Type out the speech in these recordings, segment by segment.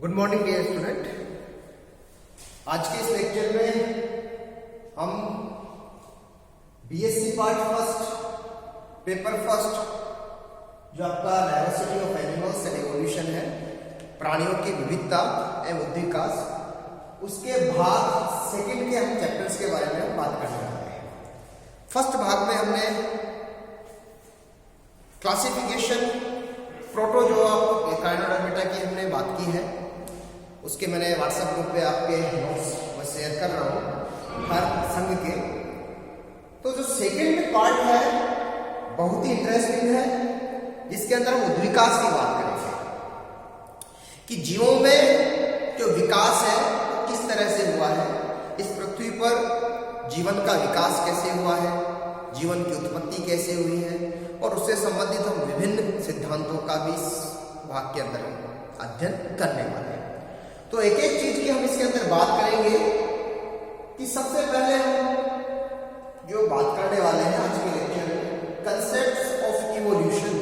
Good morning dear student. आज के इस लेक्चर में हम BSc part first paper first जो आपका diversity of animals and evolution है, प्राणियों की विविधता एवं उद्विकास, उसके भाग सेकंड के हम चैप्टर्स के बारे में हम बात करने वाले हैं। फर्स्ट भाग में हमने क्लासिफिकेशन प्रोटोजोआ एकाइनोडर्मेटा की हमने बात की है। उसके मैंने व्हाट्सएप ग्रुप पे आपके नोट्स मैं शेयर कर रहा हूँ हर संघ के। तो जो सेकंड पार्ट है बहुत ही इंटरेस्टिंग है, जिसके अंदर हम उद्विकास की बात करेंगे कि जीवों में जो विकास है किस तरह से हुआ है, इस पृथ्वी पर जीवन का विकास कैसे हुआ है, जीवन की उत्पत्ति कैसे हुई है, और उससे संबंधित हम विभिन्न सिद्धांतों का भी इस भाग के अंदर हम अध्ययन करने वाले हैं। तो एक एक चीज की हम इसके अंदर बात करेंगे कि सबसे पहले हम जो बात करने वाले हैं आज के लेक्चर में कंसेप्ट्स ऑफ इवोल्यूशन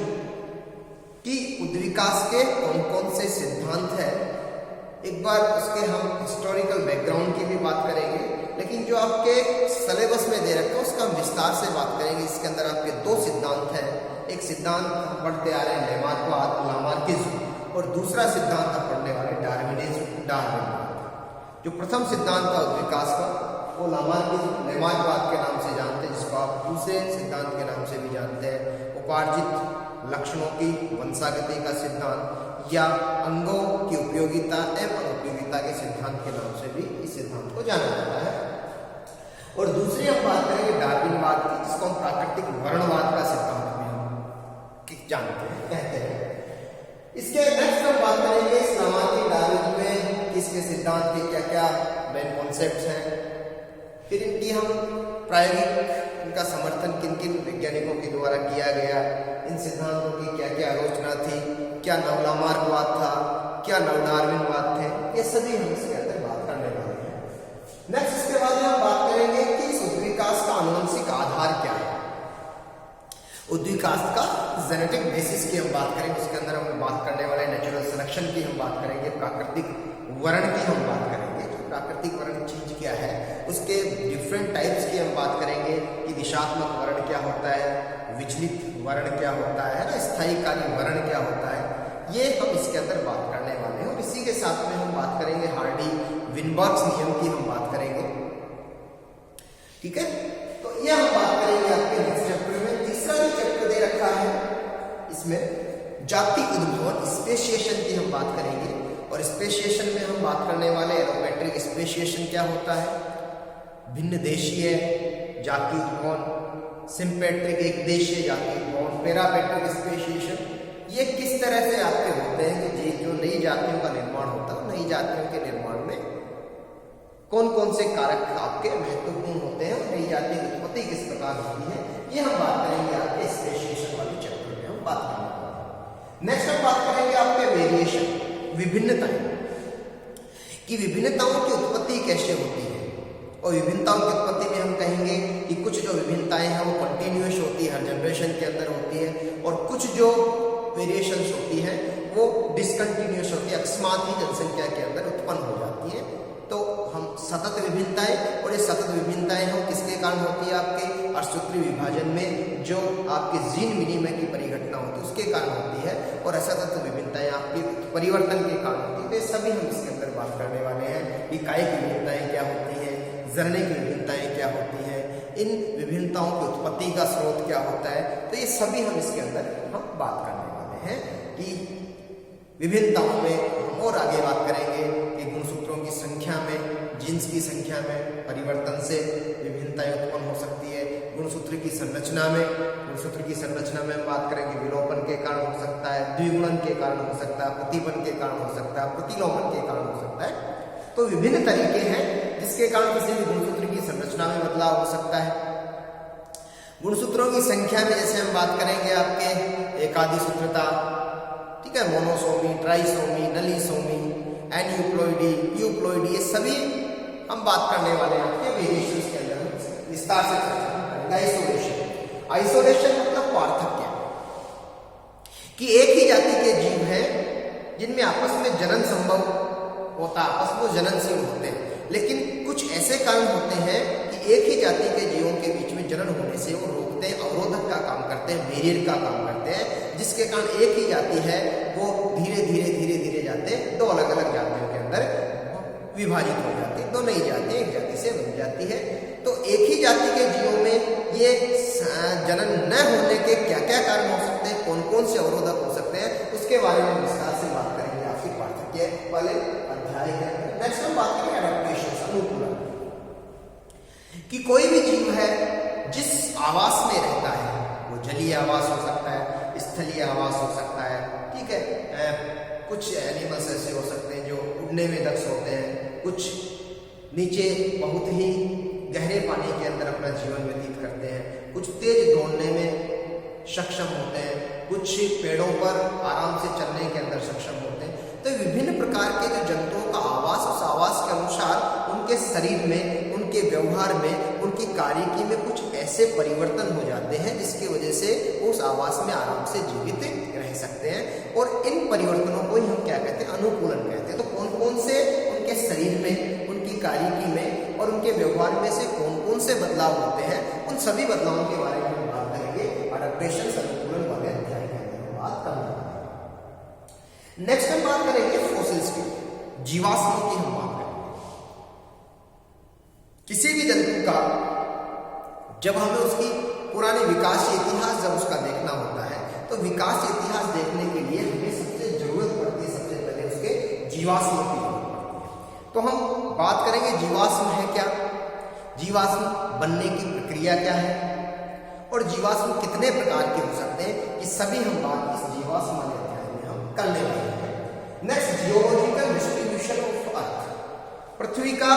की उद्विकास के कौन कौन से सिद्धांत है। एक बार उसके हम हिस्टोरिकल बैकग्राउंड की भी बात करेंगे, लेकिन जो आपके सिलेबस में दे रखा है उसका हम विस्तार से बात करेंगे। इसके अंदर आपके दो सिद्धांत हैं। एक सिद्धांत हम पढ़ते आ रहे हैं लेमार्कवाद, लामार्किज्म, और दूसरा सिद्धांत हम पढ़ने वाले डार्विनिज्म, डार्विनवाद। जो प्रथम सिद्धांत था उद्विकास का वो लामार्किज्म, लेमार्कवाद के नाम से जानते हैं, जिसको आप दूसरे सिद्धांत के नाम से भी जानते हैं, उपार्जित लक्षणों की वंशागति का सिद्धांत, या अंगों की उपयोगिता एवं अनुपयोगिता के सिद्धांत के नाम से भी इस सिद्धांत को जाना जाता है। और दूसरी हम बात करेंगे डार्विनवाद की, जिसको हम प्राकृतिक वर्णवाद का सिद्धांत भी हम जानते हैं, कहते हैं। इसके नेक्स्ट हम बात करेंगे सामाजिक डार्विनिज्म में इसके सिद्धांत के क्या क्या मेन कॉन्सेप्ट्स हैं, फिर इनकी हम प्रायोगिक इनका समर्थन किन किन वैज्ञानिकों के द्वारा किया गया, इन सिद्धांतों की क्या क्या आलोचना थी, क्या नवलामार्कवाद था, क्या नवडार्विनवाद थे, ये सभी हम इसके अंदर बात करने वाले हैं। नेक्स्ट इसके बाद हम बात करेंगे कि इस उद्विकास का आनुवंशिक आधार क्या है। उद्विकास का जेनेटिक बेसिस की हम बात करेंगे, उसके अंदर हम बात करने वाले नेचुरल सिलेक्शन की हम बात करेंगे, प्राकृतिक वर्ण की हम बात करेंगे, तो प्राकृतिक वर्ण चीज क्या है, उसके डिफरेंट टाइप्स की हम बात करेंगे कि दिशात्मक वर्ण क्या होता है, विचलित वर्ण क्या होता है ना, स्थायीकारी वर्ण क्या होता है, ये हम इसके अंदर बात करने वाले हैं। और इसी के साथ में हम बात करेंगे हार्डी विनबर्ग्स नियम की हम बात करेंगे, ठीक है। तो ये हम बात करेंगे आपके नेक्स्ट चैप्टर में। तीसरा जो चैप्टर दे रखा है इसमें जाति उद्भवन स्पेशिएशन की हम बात करेंगे, और स्पेशिएशन में हम बात करने वाले एरोमेट्रिक स्पेशिएशन क्या होता है, भिन्न देशीय जाति उद्भवन, सिम्पेट्रिक एक देशीय जाति उद्भवन, पैरापेट्रिक स्पेशिएशन, ये किस तरह से आपके होते हैं कि जो नई जातियों का निर्माण होता है, नई जातियों के निर्माण में कौन कौन से कारक आपके महत्वपूर्ण होते हैं, नई जाति की उत्पत्ति किस प्रकार होती है, ये हम बात करेंगे आपके स्पेशिएशन वाले चैप्टर में हम बात करेंगे। नेक्स्ट हम बात करेंगे आपके वेरिएशन, विभिन्नताएं, कि विभिन्नताओं की उत्पत्ति कैसे होती है। और विभिन्नताओं की उत्पत्ति में हम कहेंगे कि कुछ जो विभिन्नताएं हैं वो कंटिन्यूअस होती है, हर जनरेशन के अंदर होती है, और कुछ जो वेरिएशंस होती है वो डिसकंटिन्यूअस होती है, अकस्मात ही जनसंख्या के अंदर उत्पन्न हो जाती है। तो हम सतत विभिन्नताएं, और ये सतत विभिन्नताएं हम किसके कारण होती है, आपके अर्धसूत्री विभाजन में जो आपके जीन विनिमय की परिघटना होती है उसके कारण होती है, और असतत विभिन्नताएं आपकी परिवर्तन के कारण होती है। तो सभी हम इसके अंदर बात करने वाले हैं कि काय की विभिन्नताएं क्या होती है, जरने की विभिन्नताएं क्या होती है, इन विभिन्नताओं की उत्पत्ति का स्रोत क्या होता है। तो ये सभी हम इसके अंदर हम बात करने वाले हैं कि विभिन्नताओं में हम और आगे बात करेंगे कि गुणसूत्रों की संख्या में, जीन्स की संख्या में परिवर्तन से विभिन्नताएं उत्पन्न हो सकती है। गुणसूत्र की संरचना में हम बात करेंगे विलोपन के कारण हो सकता है, द्विगुणन के कारण हो सकता है, प्रतिपन के कारण हो सकता है, प्रतिलोमन के कारण हो सकता है। तो विभिन्न तरीके हैं जिसके कारण किसी भी गुणसूत्र की संरचना में बदलाव हो सकता है। गुणसूत्रों की संख्या में जैसे हम बात करेंगे आपके एकादिसूत्रता, ठीक है, मोनोसोमी, ट्राइसोमी, नलीसोमी, एन्यूप्लॉइडी, यूप्लॉइडी, ये सभी हम बात करने वाले हैं आपके वेरिएशंस के अंदर विस्तार से चर्चा करेंगे। आइसोलेशन, आइसोलेशन मतलब पार्थक्य, कि एक ही जाति के जीव हैं जिनमें आपस में जनन संभव होता है आपस में, वो जननशील होते हैं। लेकिन कुछ ऐसे कारण होते हैं कि एक ही जाति के जीवों के बीच में जनन होने से वो रोकते हैं, अवरोधक का काम करते हैं, बैरियर का काम करते हैं, जिसके कारण एक ही जाति है वो धीरे धीरे जाते दो अलग अलग जातियों के अंदर विभाजित हो जाती है। दो नई जाति एक जाति से बन जाती है। तो एक ही जाति के जीवों में ये जनन न होने के क्या क्या कारण हो सकते हैं, कौन कौन से अवरोधक हो सकते हैं, उसके बारे में विस्तार से बात करेंगे आपकी पाठ्यक्रम के वाले अध्याय के अंदर। नेक्स्ट हम बात करेंगे एडेप्टेशन, अनुकूलन, कि कोई भी जीव है जिस आवास में रहता है, वो जलीय आवास हो सकता है, स्थलीय आवास हो सकता है, ठीक है, कुछ एनिमल्स ऐसे हो सकते हैं जो उड़ने में दक्ष होते हैं, कुछ नीचे बहुत ही गहरे पानी के अंदर अपना जीवन व्यतीत करते हैं, कुछ तेज दौड़ने में सक्षम होते हैं, कुछ पेड़ों पर आराम से चलने के अंदर सक्षम होते हैं। तो विभिन्न प्रकार के जो जंतुओं का आवास, उस आवास के अनुसार उनके शरीर में, उनके व्यवहार में, उनकी कार्यकी में कुछ ऐसे परिवर्तन हो जाते हैं जिसकी वजह से उस आवास में आराम से जीवित रह सकते हैं। और इन परिवर्तनों को ही हम क्या कहते हैं, अनुकूलन कहते हैं। तो कौन कौन से उनके शरीर में, उनकी कार्यकी में और उनके व्यवहार में से कौन कौन से बदलाव होते हैं, उन सभी बदलावों के बारे में हम बात करेंगे एडेप्टेशन, अनुकूलन वाले अध्याय के अंदर बात करेंगे। नेक्स्ट हम बात करेंगे फोसिल्स की, जीवाश्मों की हम बात करेंगे। किसी भी जंतु का जब हमें उसकी पुरानी विकास इतिहास जब उसका देखना होता है, तो विकास इतिहास देखने के लिए हमें सबसे जरूरत पड़ती है सबसे पहले उसके जीवाश्मों की जरूरत पड़ती है। तो हम बात करेंगे जीवाश्म है क्या, जीवाश्म बनने की प्रक्रिया क्या है, और जीवाश्म कितने प्रकार के हो सकते हैं, ये सभी हम बात इस जीवाश्म वाले अध्याय में हम करने वाले हैं। Next, geological distribution of earth, पृथ्वी का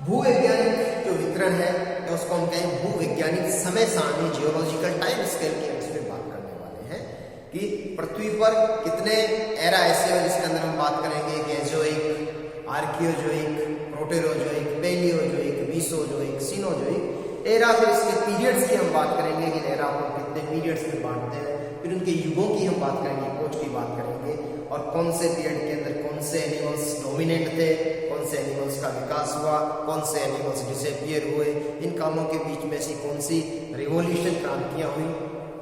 भूवैज्ञानिक जो वितरण है, तो उसको हम कहें भूवैज्ञानिक समय सारणी, जियोलॉजिकल टाइम स्केल की हम इसमें बात करने वाले हैं कि पृथ्वी पर कितने एरा ऐसे हो जिसके अंदर हम बात करेंगे गेजोइक, Archaeozoic, Proterozoic, Palaeozoic, Mesozoic, Cenozoic era. फिर इसके पीरियड्स की हम बात करेंगे कि एरा को कितने पीरियड्स में बांटते हैं। फिर उनके युगों की हम बात करेंगे, खोज की बात करेंगे, और कौन से पीरियड के अंदर कौन से एनिमल्स डोमिनेंट थे, कौन से एनिमल्स का विकास हुआ, कौन से एनिमल्स डिसअपीयर हुए, इन कामों के बीच में ऐसी कौन सी रिवॉल्यूशन क्रांतियां हुई।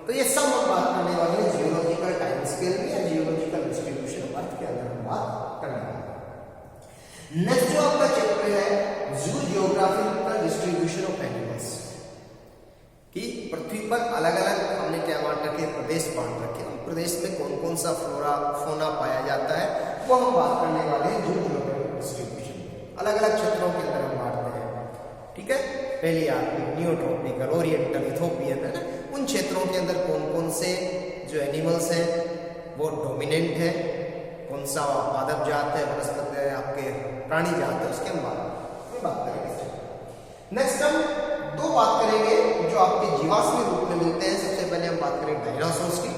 तो ये सब हम बात करने वाले हैं जियोलॉजिकल टाइम स्केल में या जियोलॉजिकल डिस्ट्रीब्यूशन ऑफ अर्थ के अंदर हम बात करने वाले हैं। नेक्स्ट जो आपका चैप्टर है जू जियोग्राफिकल डिस्ट्रीब्यूशन ऑफ एनिमल्स, कि पृथ्वी पर अलग अलग हमने क्या बांट रखे, प्रदेश बांट रखे, प्रदेश में कौन कौन सा फ्लोरा फोना पाया जाता है, वो हम बात करने वाले हैं जू जियोग्राफिकल डिस्ट्रीब्यूशन। अलग अलग क्षेत्रों के अंदर हम बांटते हैं, ठीक है, पहले आर्कटिक, नियोट्रॉपिकल, ओरिएंटल, इथोपियन, है ना, उन क्षेत्रों के अंदर कौन कौन से जो एनिमल्स हैं वो डोमिनेंट है, कौन सा पादप जात है, वनस्पति है, आपके प्राणी जात है, उसके हम बात करेंगे। नेक्स्ट हम दो बात करेंगे जो आपके जीवाश्म रूप में मिलते हैं। सबसे पहले हम बात करेंगे डायनासोर्स की।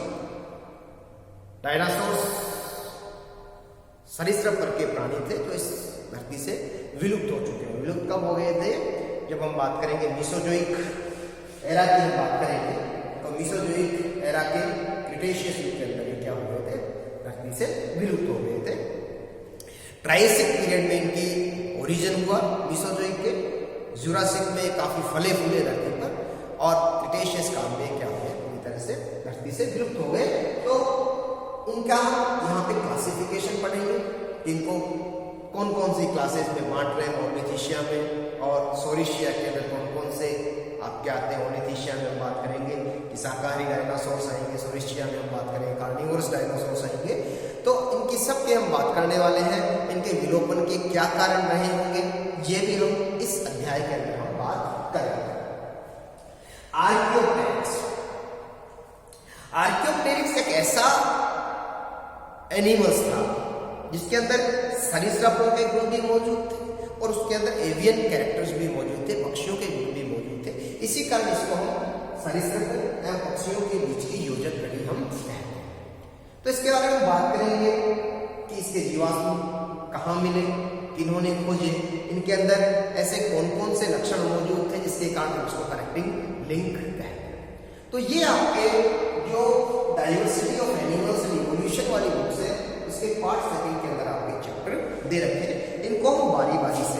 डायनासोर्स सरीसृप वर्ग के प्राणी थे जो इस धरती से विलुप्त हो चुके हैं। विलुप्त कब हो गए थे, जब हम बात करेंगे मीसोजोइक एरा की हम बात करेंगे, तो मीसोजोइक एरा के क्रिटेशियस युग के अंदर ये क्या हो गए थे, धरती से विलुप्त हो गए थे। ट्रायसिक पीरियड में इनकी ओरिजिन हुआ मीसोजोइक के, जुरासिक में काफी फले फूले धरती पर, और क्रिटेशियस काल में क्या हो गए, पूरी तरह से धरती से विलुप्त हो गए। तो इनका यहाँ पे क्लासिफिकेशन पढ़ेंगे, इनको कौन कौन सी क्लासेस में बांट रहे हैं, ऑर्निथिशिया में और सोरिशिया के अंदर कौन कौन से आपके आते हैं। ऑर्निथिशिया में हम बात करेंगे कि शाकाहारी डायनासोर्स आएंगे, सोरिशिया में हम बात करेंगे कार्निवोरस डायनासोर्स आएंगे। तो इनकी सबके हम बात करने वाले हैं, इनके विलोपन के क्या कारण रहे होंगे, ये भी हम इस अध्याय के अंदर हम बात करेंगे। आर्कियोप्टेरिक्स, आर्कियोप्टेरिक्स एक ऐसा एनिमल्स था जिसके अंदर सरीसृपों के गुण भी मौजूद थे और उसके अंदर एवियन कैरेक्टर्स भी मौजूद थे, पक्षियों के गुण भी मौजूद थे। इसी कारण इसको हम सरीसृपों एवं पक्षियों के बीच की योजक कड़ी हम कहते हैं। तो इसके बारे में बात करेंगे कि इसके जीवाश्म कहाँ मिले, किन्होंने खोजे, इनके अंदर ऐसे कौन कौन से लक्षण मौजूद थे जिसके कारण उसको कनेक्टिंग लिंक कहते हैं। तो ये आपके जो diversity of animals and evolution वाली बुक्स है उसके पार्ट सेकंड के अंदर आपके चैप्टर दे रखे हैं, इनको हम बारी बारी से